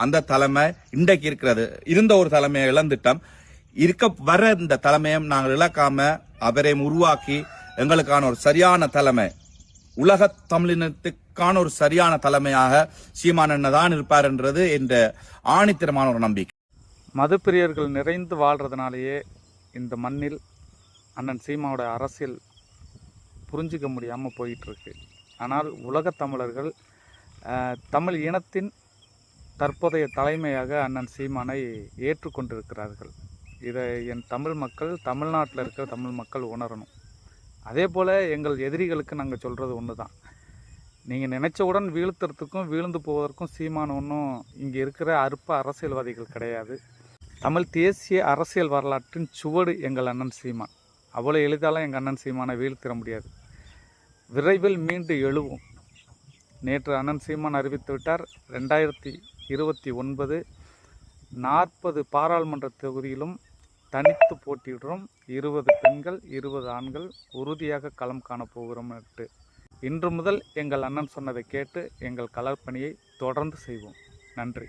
அந்த தலைமை இன்றைக்கு இருக்கிறது இருந்த ஒரு தலைமையை இழந்துட்டோம். வர இந்த தலைமையை நாங்கள் இழக்காம அவரையும் உருவாக்கி எங்களுக்கான ஒரு சரியான தலைமை, உலக தமிழினத்துக்கான ஒரு சரியான தலைமையாக சீமான் தான் இருப்பார் என்றது என்ற ஆணித்தரமான ஒரு நம்பிக்கை. மதுப்பிரியர்கள் நிறைந்து வாழ்றதுனாலேயே இந்த மண்ணில் அண்ணன் சீமாவோட அரசியல் புரிஞ்சிக்க முடியாமல் போயிட்டுருக்கு. ஆனால் உலகத் தமிழர்கள் தமிழ் இனத்தின் தற்போதைய தலைமையாக அண்ணன் சீமானை ஏற்றுக்கொண்டிருக்கிறார்கள். இதை என் தமிழ் மக்கள், தமிழ்நாட்டில் இருக்கிற தமிழ் மக்கள் உணரணும். அதே போல் எங்கள் எதிரிகளுக்கு நாங்கள் சொல்கிறது ஒன்று தான், நீங்கள் நினைச்சவுடன் வீழ்த்துறதுக்கும் வீழ்ந்து போவதற்கும் சீமான் ஒன்றும் இங்கே இருக்கிற அற்ப அரசியல்வாதிகள் கிடையாது. தமிழ் தேசிய அரசியல் வரலாற்றின் சுவடு எங்கள் அண்ணன் சீமான். அவ்வளோ எளிதாலும் எங்கள் அண்ணன் சீமானை வீழ்த்திட முடியாது. விரைவில் மீண்டு எழுவோம். நேற்று அண்ணன் சீமான் அறிவித்து விட்டார், 2029 40 பாராளுமன்ற தொகுதியிலும் தனித்து போட்டியிடுறோம், 20 பெண்கள் 20 ஆண்கள் உறுதியாக களம் காணப்போகிறோம். இன்று முதல் எங்கள் அண்ணன் சொன்னதை கேட்டு எங்கள் களப்பணியை தொடர்ந்து செய்வோம். நன்றி.